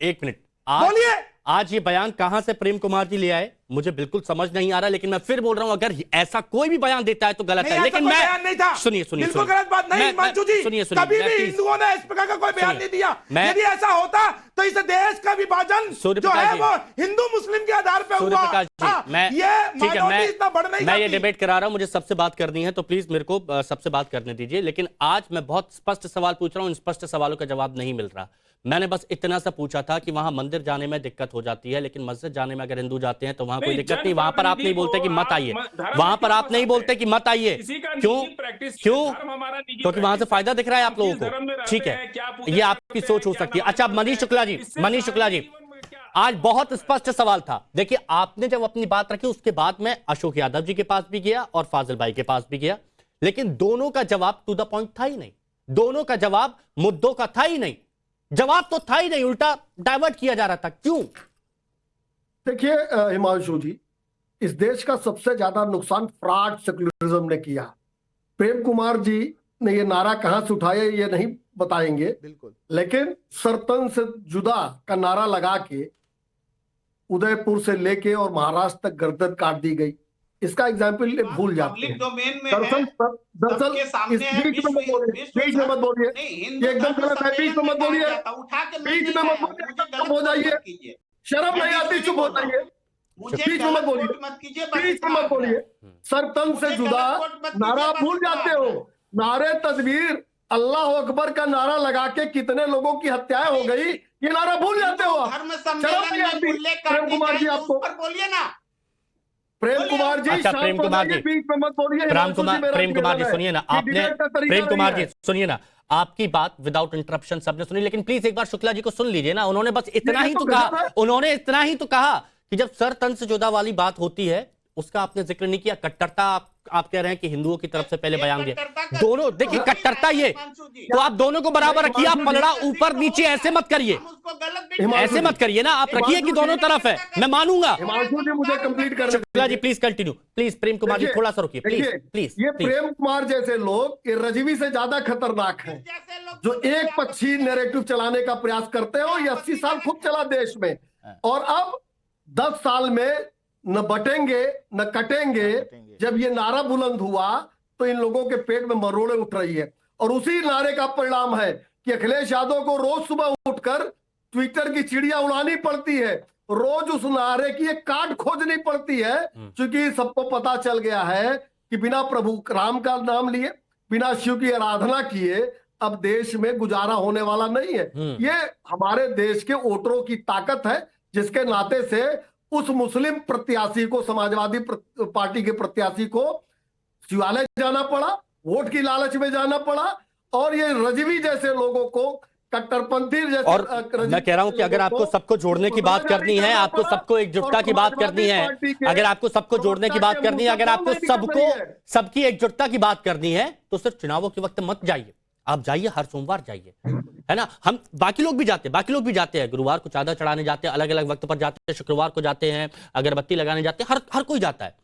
एक मिनट, बोलिए। आज ये बयान कहां से प्रेम कुमार जी ले आए, मुझे बिल्कुल समझ नहीं आ रहा, लेकिन मैं फिर बोल रहा हूं, अगर ऐसा कोई भी बयान देता है तो गलत है। लेकिन मैं नहीं था, सुनिए, बिल्कुल गलत बात नहीं मंजू जी, कभी भी हिंदुओं ने इस प्रकार का कोई बयान नहीं दिया। यदि ऐसा होता तो इस देश का विभाजन जो है वो हिंदू मुस्लिम के आधार पर हुआ। मैं ये डिबेट करा रहा हूं, मुझे सबसे बात करनी है, तो प्लीज मेरे को सबसे बात करने दीजिए। लेकिन आज मैं बहुत स्पष्ट सवाल पूछ रहा हूं, इन स्पष्ट सवालों का जवाब नहीं मिल रहा। मैंने बस इतना सा पूछा था कि वहां मंदिर जाने में दिक्कत हो जाती है, लेकिन मस्जिद जाने में अगर हिंदू जाते हैं तो वहां कोई दिक्कत नहीं। वहां पर आप नहीं बोलते कि मत आइए, वहां पर आप नहीं बोलते कि मत आइए। क्यों? क्योंकि वहां से फायदा दिख रहा है आप लोगों को। ठीक है, ये आपकी सोच हो सकती है। अच्छा, मनीष शुक्ला जी, आज बहुत स्पष्ट सवाल था। देखिए, आपने जब अपनी बात रखी उसके बाद मैं अशोक यादव जी के पास भी गया और फाजिल भाई के पास भी गया, लेकिन दोनों का जवाब टू द पॉइंट था ही नहीं, दोनों का जवाब मुद्दों का था ही नहीं, जवाब तो था ही नहीं, उल्टा डाइवर्ट किया जा रहा था। क्यों? देखिए हिमांशु जी, इस देश का सबसे ज्यादा नुकसान फ्रॉड सेक्युलरिज्म ने किया। प्रेम कुमार जी ने ये नारा कहां से उठाया ये नहीं बताएंगे, बिल्कुल, लेकिन सरतन से जुदा का नारा लगा के उदयपुर से लेके और महाराष्ट्र तक गर्दन काट दी गई। इसका एग्जाम्पल भूल जाते हैं। दरअसल बीच में मत बोलिए, ये एकदम गलत है। बीच में मत बोलिए, बीच में मत बोलिए, चुप हो जाइए, शर्म नहीं आती, चुप हो जाइए, बीच में मत बोलिए, बीच में मत बोलिए। सरतन से जुदा नारा भूल जाते हो। नारे तकबीर, अल्लाह अकबर का नारा लगा के कितने लोगों की हत्याएं हो गई, ये नारा भूल जाते हो आप। शर्म नहीं आती प्रेम कुमार जी आपको? बोलिए ना प्रेम कुमार जी, अच्छा प्रेम कुमार जी, बीच में मत बोलिए। प्रेम कुमार जी सुनिए ना, आपने प्रेम कुमार जी सुनिए ना, आपकी बात विदाउट इंटरप्शन सबने सुनी, लेकिन प्लीज एक बार शुक्ला जी को सुन लीजिए ना। उन्होंने बस इतना ही तो कहा, उन्होंने इतना ही तो कहा कि जब सर तन से जुदा वाली बात होती है उसका आपने जिक्र नहीं किया। कट्टरता आप कह रहे हैं कि हिंदुओं की तरफ से पहले बयान दिया, दोनों देखिए कट्टरता ये, तो आप दोनों को बराबर रखिए, आप पलड़ा ऊपर नीचे ऐसे मत करिए, ऐसे मत करिए ना, आप रखिए कि दोनों तरफ है, मैं मानूंगा। मुझे कंप्लीट करना। Shukla ji please continue, please Prem Kumar ji थोड़ा सा रुकिए, प्लीज प्लीज। ये प्रेम कुमार जैसे लोग ये रजवी से ज्यादा खतरनाक हैं, जो एक पक्षी नैरेटिव चलाने का प्रयास करते हो। ये 80 साल खुद चला देश में, और अब 10 साल में न बटेंगे न कटेंगे। जब ये नारा बुलंद हुआ तो इन लोगों के पेट में मरोड़े उठ रही है, और उसी नारे का परिणाम है कि अखिलेश यादव को रोज सुबह उठकर ट्विटर की चिड़िया उड़ानी पड़ती है, रोज उस नारे की एक काट खोजनी पड़ती है, क्योंकि सबको पता चल गया है कि बिना प्रभु राम का नाम लिए, बिना शिव की आराधना किए अब देश में गुजारा होने वाला नहीं है। ये हमारे देश के वोटरों की ताकत है, जिसके नाते से उस मुस्लिम प्रत्याशी को, समाजवादी पार्टी के प्रत्याशी को शिवालय जाना पड़ा, वोट की लालच में जाना पड़ा, और ये रजवी जैसे लोगों को, कट्टरपंथी जैसे, और मैं कह रहा हूं कि अगर आपको सबको जोड़ने की बात करनी है, आपको सबको एकजुटता की बात करनी है, अगर आपको सबको जोड़ने की बात करनी है, अगर आपको सबकी एकजुटता की बात करनी है, तो सिर्फ चुनावों के वक्त मत जाइए, आप जाइए हर सोमवार जाइए, है ना। हम बाकी लोग भी जाते हैं, गुरुवार को चादर चढ़ाने जाते हैं, अलग अलग वक्त पर जाते हैं, शुक्रवार को जाते हैं, अगरबत्ती लगाने जाते हैं, हर कोई जाता है।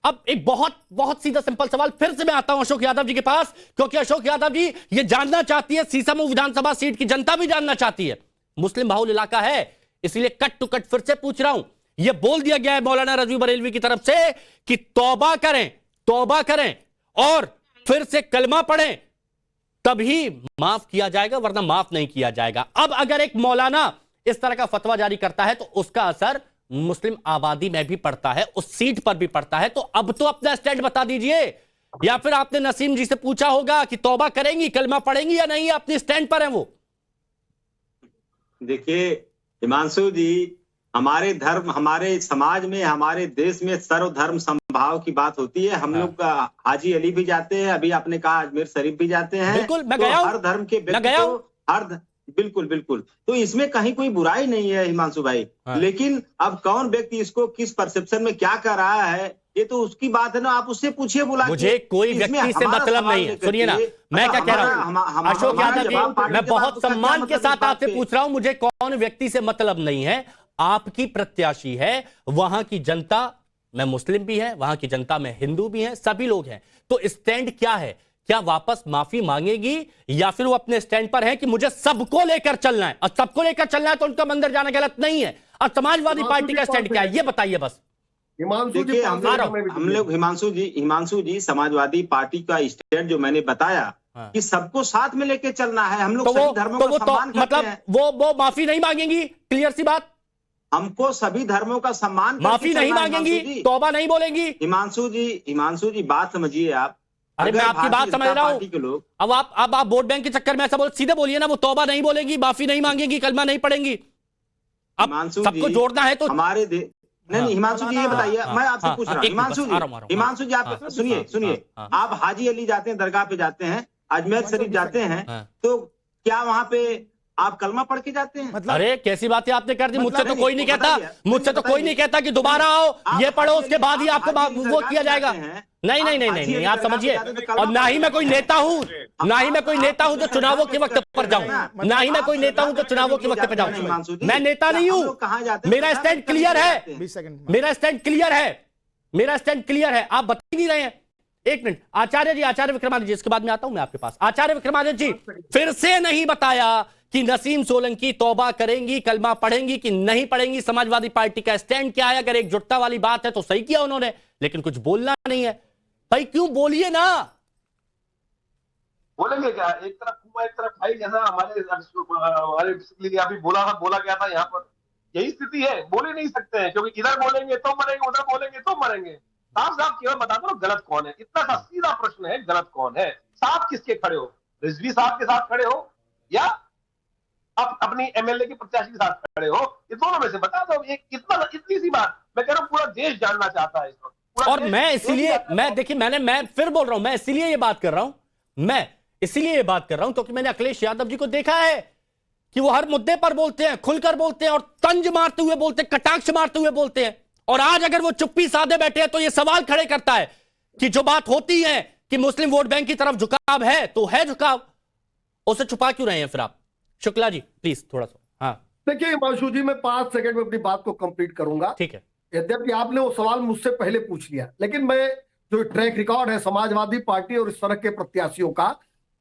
अब एक बहुत सीधा सिंपल सवाल फिर से मैं आता हूं अशोक यादव जी के पास, क्योंकि अशोक यादव जी ये जानना चाहती है, सीसामऊ विधानसभा सीट की जनता भी जानना चाहती है, मुस्लिम बहुल इलाका है, इसलिए कट टू कट फिर से पूछ रहा हूं। यह बोल दिया गया है मौलाना रजवी बरेलवी की तरफ से कि तौबा करें और फिर से कलमा पढ़ें, तभी माफ किया जाएगा, वरना माफ नहीं किया जाएगा। अब अगर एक मौलाना इस तरह का फतवा जारी करता है तो उसका असर मुस्लिम आबादी में भी पड़ता है, उस सीट पर भी पड़ता है। तो अब तो अपना स्टैंड बता दीजिए या फिर आपने नसीम जी से पूछा होगा कि तौबा करेंगी, कलमा पढ़ेंगी या नहीं, अपने स्टैंड पर हैं वो? देखिए हिमांशु जी, हमारे धर्म, हमारे समाज में, हमारे देश में सर्वधर्म समभाव की बात होती है। हम लोग हाजी अली भी जाते हैं, अभी आपने कहा अजमेर शरीफ भी जाते हैं। बिल्कुल, मैं गया हूं, हर धर्म के व्यक्ति को बिल्कुल बिल्कुल, तो इसमें कहीं कोई बुराई नहीं है हिमांशु भाई। लेकिन अब कौन व्यक्ति इसको किस परसेप्शन में क्या कर रहा है, ये तो उसकी बात है ना, आप उससे पूछिए बुला। मुझे कोई व्यक्ति से मतलब नहीं है। सुनिए ना, मैं क्या कह रहा हूँ अशोक यादव जी, मैं बहुत सम्मान के साथ आपसे पूछ रहा हूं, मुझे कौन व्यक्ति से मतलब नहीं है। आपकी प्रत्याशी है, वहां की जनता में मुस्लिम भी है, वहां की जनता में हिंदू भी है, सभी लोग हैं। तो स्टैंड क्या है? क्या वापस माफी मांगेगी या फिर वो अपने स्टैंड पर है कि मुझे सबको लेकर चलना है, और सबको लेकर चलना है तो उनका मंदिर जाना गलत नहीं है? और समाजवादी पार्टी का स्टैंड क्या है, ये बताइए बस। देखिए हम लोग हिमांशु जी समाजवादी पार्टी का स्टैंड जो मैंने बताया कि सबको साथ में लेके चलना है। हम लोग सभी धर्मों का सम्मान करते हैं। वो माफी नहीं मांगेंगी, क्लियर सी बात। हमको सभी धर्मों का सम्मान, माफी नहीं मांगेंगी, तौबा नहीं बोलेंगी। हिमांशु जी बात समझिए आप। अरे मैं आपकी बात समझ रहा हूँ। अब आप वोट बैंक के चक्कर में ऐसा सीधे बोलिए ना, वो तौबा नहीं बोलेगी, माफी नहीं मांगेगी, कलमा नहीं पढ़ेंगी। अब सबको जोड़ना है तो हमारे नहीं हिमांशु जी ये बताइए, मैं आपसे पूछ रहा हूँ हिमांशु जी आप सुनिए, आप हाजी अली जाते हैं, दरगाह पे जाते हैं, अजमेर शरीफ जाते हैं, तो क्या वहां पे आप कलमा पढ़ के जाते हैं? अरे कैसी बातें आपने कर दी। मुझसे तो कोई नहीं कहता, मुझसे तो कोई नहीं कहता कि दोबारा आओ, ये पढ़ो, उसके बाद ही आपको वो किया जाएगा। नहीं, आप समझिए। और ना ही मैं कोई नेता हूँ, ना ही मैं कोई नेता हूँ जो चुनावों के वक्त पर जाऊं, ना ही मैं कोई नेता हूं जो चुनावों के वक्त पर जाऊं। मैं नेता नहीं हूं, मेरा स्टैंड क्लियर है, मेरा स्टैंड क्लियर है, मेरा स्टैंड क्लियर है। आप बता नहीं रहे हैं। एक मिनट आचार्य जी, आचार्य विक्रमादित्य जी, इसके बाद में आता हूं मैं आपके पास। आचार्य विक्रमादित्य जी, फिर से नहीं बताया कि नसीम सोलंकी तौबा करेंगी, कलमा पढ़ेंगी कि नहीं पढ़ेंगी, समाजवादी पार्टी का स्टैंड क्या है। अगर एकजुटता वाली बात है तो सही किया उन्होंने, लेकिन कुछ बोलना नहीं है। भाई क्यों, बोलिए ना। बोलेंगे क्या? एक तरफ कुआं एक तरफ भाई, जैसा हमारे अभी बोला गया था यहाँ पर, यही स्थिति है। बोल ही नहीं सकते हैं, क्योंकि इधर बोलेंगे तो मरेंगे, उधर बोलेंगे तो मरेंगे। साफ साफ केवल बता दो गलत कौन है, इतना सा सीधा प्रश्न है, गलत कौन है। साथ किसके खड़े हो, रिजवी साहब के साथ खड़े हो या आप अपनी एमएलए के प्रत्याशी के साथ खड़े हो? ये दोनों में से बता दो। इतनी सी बात मैं कह रहा हूँ, पूरा देश जानना चाहता है इसको। और मैं इसीलिए, मैं फिर बोल रहा हूं, मैं इसीलिए ये बात कर रहा हूं, क्योंकि मैंने अखिलेश यादव जी को देखा है कि वो हर मुद्दे पर बोलते हैं, खुलकर बोलते हैं, और तंज मारते हुए बोलते हैं, कटाक्ष मारते हुए बोलते हैं। और आज अगर वो चुप्पी साधे बैठे हैं तो ये सवाल खड़े करता है कि जो बात होती है कि मुस्लिम वोट बैंक की तरफ झुकाव है, तो है झुकाव, उसे छुपा क्यों रहे हैं फिर आप? शुक्ला जी प्लीज थोड़ा सा। हाँ देखिए हिमांशु जी, मैं 5 सेकंड में अपनी बात को कंप्लीट करूंगा। ठीक है। यद्यपि आपने वो सवाल मुझसे पहले पूछ लिया, लेकिन मैं जो ट्रैक रिकॉर्ड है समाजवादी पार्टी और इस तरह के प्रत्याशियों का,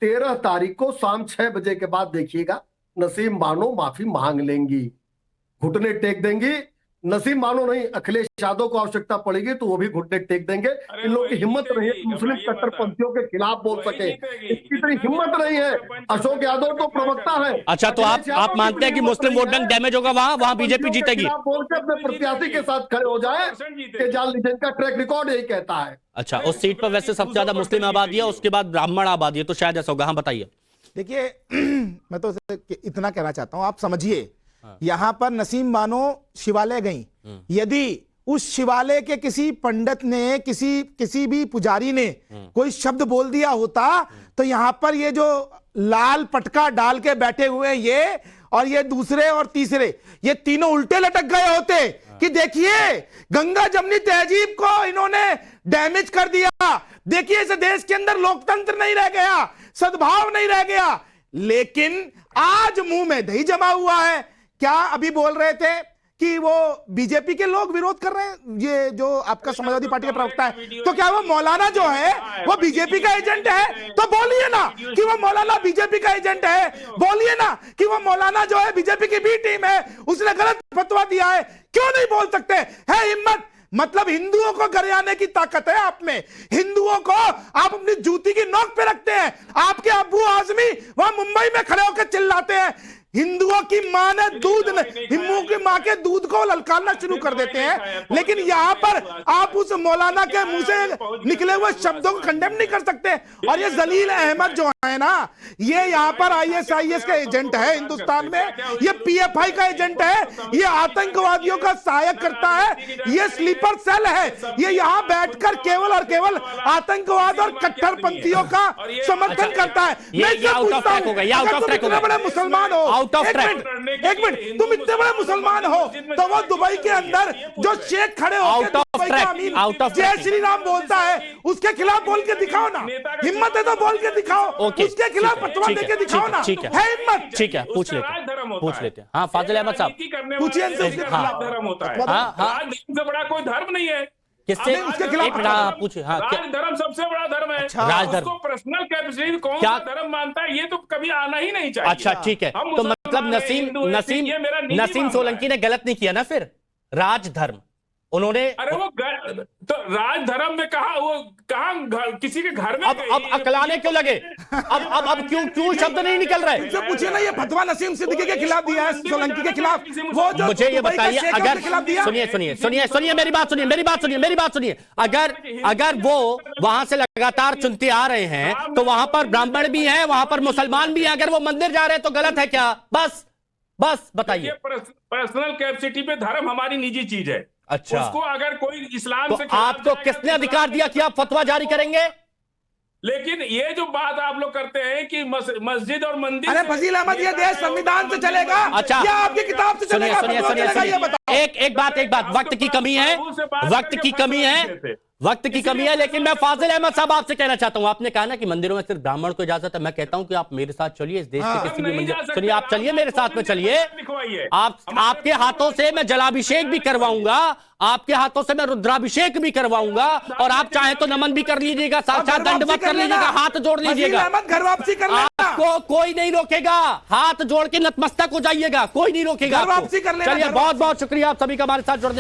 13 तारीख को शाम 6 बजे के बाद देखिएगा, नसीम बानो माफी मांग लेंगी, घुटने टेक देंगी। नसीम बानो नहीं, अखिलेश यादव को आवश्यकता पड़ेगी तो वो भी घुटने टेक देंगे। इन लोगों की हिम्मत नहीं है मुस्लिम कट्टरपंथियों के खिलाफ बोल सके, इसकी इतनी हिम्मत नहीं है। अशोक यादव तो प्रवक्ता है। अच्छा, तो आप मानते हैं कि मुस्लिम वोट बैंक डैमेज होगा, वहां बीजेपी जीतेगी? बोल के अपने प्रत्याशी के साथ खड़े हो जाए कि जाल लीजिए, का ट्रैक रिकॉर्ड यही कहता है। अच्छा, उस सीट पर वैसे सबसे ज्यादा मुस्लिम आबादी है, उसके बाद ब्राह्मण आबादी है, तो शायद ऐसा होगा। हाँ बताइए। देखिए मैं तो इतना कहना चाहता हूं, आप समझिए, यहां पर नसीम बानो शिवालय गई, यदि उस शिवालय के किसी पंडित ने, किसी भी पुजारी ने कोई शब्द बोल दिया होता, तो यहां पर ये जो लाल पटका डाल के बैठे हुए हैं ये, और ये दूसरे और तीसरे, ये तीनों उल्टे लटक गए होते कि देखिए गंगा जमनी तहजीब को इन्होंने डैमेज कर दिया, देखिए इस देश के अंदर लोकतंत्र नहीं रह गया, सद्भाव नहीं रह गया। लेकिन आज मुंह में दही जमा हुआ है। क्या अभी बोल रहे थे कि वो बीजेपी के लोग विरोध कर रहे हैं, ये जो आपका समाजवादी पार्टी का प्रवक्ता है, तो क्या वो मौलाना जो है वो बीजेपी का एजेंट है? तो बोलिए ना कि वो मौलाना बीजेपी का एजेंट है, बोलिए ना कि वो मौलाना जो है बीजेपी की बी टीम है, उसने गलत फतवा दिया है। क्यों नहीं बोल सकते? है हिम्मत। मतलब हिंदुओं को गरियाने की ताकत है आप में, हिंदुओं को आप अपनी जूती की नोक पे रखते हैं। आपके अब्बू आजमी वहां मुंबई में खड़े होकर चिल्लाते हैं हिंदुओं की मां ने दूध, हिंदुओं की मां के दूध को ललकारना शुरू कर देते हैं, लेकिन यहाँ पर आप उस मौलाना के मुंह से निकले हुए शब्दों को कंडेम नहीं कर सकते। और ये जलील अहमद जो है ना, ये यहाँ पर ISIS का एजेंट है हिंदुस्तान में, ये PFI का एजेंट है, ये आतंकवादियों का सहायक करता है, ये स्लीपर सेल है, ये यहाँ बैठकर केवल और केवल आतंकवाद और कट्टरपंथियों का समर्थन करता है। मैं इससे पूछता हूं, अगर तुम इतने बड़े मुसलमान हो, एक मिनट, तुम इतने बड़े मुसलमान हो, तो वो दुबई के अंदर जो शेख खड़े होकर दुबई का अमीर जय श्री राम बोलता है, उसके खिलाफ बोल के दिखाओ ना, हिम्मत है तो बोल के दिखाओ, उसके खिलाफ फतवा दे के दिखाओ ना, है हिम्मत? ठीक है, पूछ लेते हैं। हाँ, फाजिल अहमद साहब पूछिए। धर्म होता है, राजधर्म से बड़ा कोई धर्म नहीं है। किससे? उसके खिलाफ पूछे। हाँ, राजधर्म सबसे बड़ा धर्म है। राजधर्म उसको पर्सनल कैपेसिटी कौन सा धर्म मानता है, ये तो कभी आना ही नहीं चाहिए। अच्छा, ठीक है, तो मतलब नसीम सोलंकी ने गलत नहीं किया ना फिर? राजधर्म उन्होंने, अरे वो तो राजधर्म में कहा, वो कहा किसी के घर में। अब अकलाने क्यों लगे? अब क्यों शब्द नहीं निकल रहे? इनसे पूछिए ना, ये फतवा नसीम सिद्दीकी के खिलाफ दिया है, सोलंकी के खिलाफ। वो जो मुझे ये बताइए, अगर सुनिए मेरी बात सुनिए, अगर वो वहां से लगातार चुनते आ रहे हैं, तो वहां पर ब्राह्मण भी है, वहां पर मुसलमान भी है, अगर वो मंदिर जा रहे हैं तो गलत है क्या? बस बताइए। पर्सनल कैपेसिटी पे धर्म हमारी निजी चीज है। अच्छा, उसको अगर कोई इस्लाम तो से आपको किसने अधिकार दिया कि आप फतवा जारी करेंगे? लेकिन ये जो बात आप लोग करते हैं कि मस्जिद और मंदिर, अरे फजील अहमद, ये देश संविधान से चलेगा? अच्छा, या आपकी किताब से चलेगा? सुनिए, एक बात, वक्त की कमी है, लेकिन मैं फाजिल अहमद साहब आपसे कहना चाहता हूं, आपने कहा ना कि मंदिरों में सिर्फ ब्राह्मण को इजाजत है, मैं कहता हूं कि आप मेरे साथ चलिए, इस देश के किसी भी मंदिर, सुनिए, आप चलिए मेरे साथ में, चलिए, आपके हाथों से मैं जलाभिषेक भी करवाऊंगा, आपके हाथों से मैं रुद्राभिषेक भी करवाऊंगा, और आप चाहे तो नमन भी कर लीजिएगा, साक्षात दंडवत कर लीजिएगा, हाथ जोड़ लीजिएगा, घर वापसी कर लेना, आपको कोई नहीं रोकेगा, हाथ जोड़ के नतमस्तक हो जाइएगा, कोई नहीं रोकेगा। घर वापसी कर लेना। चलिए, बहुत बहुत शुक्रिया आप सभी का हमारे साथ जुड़ने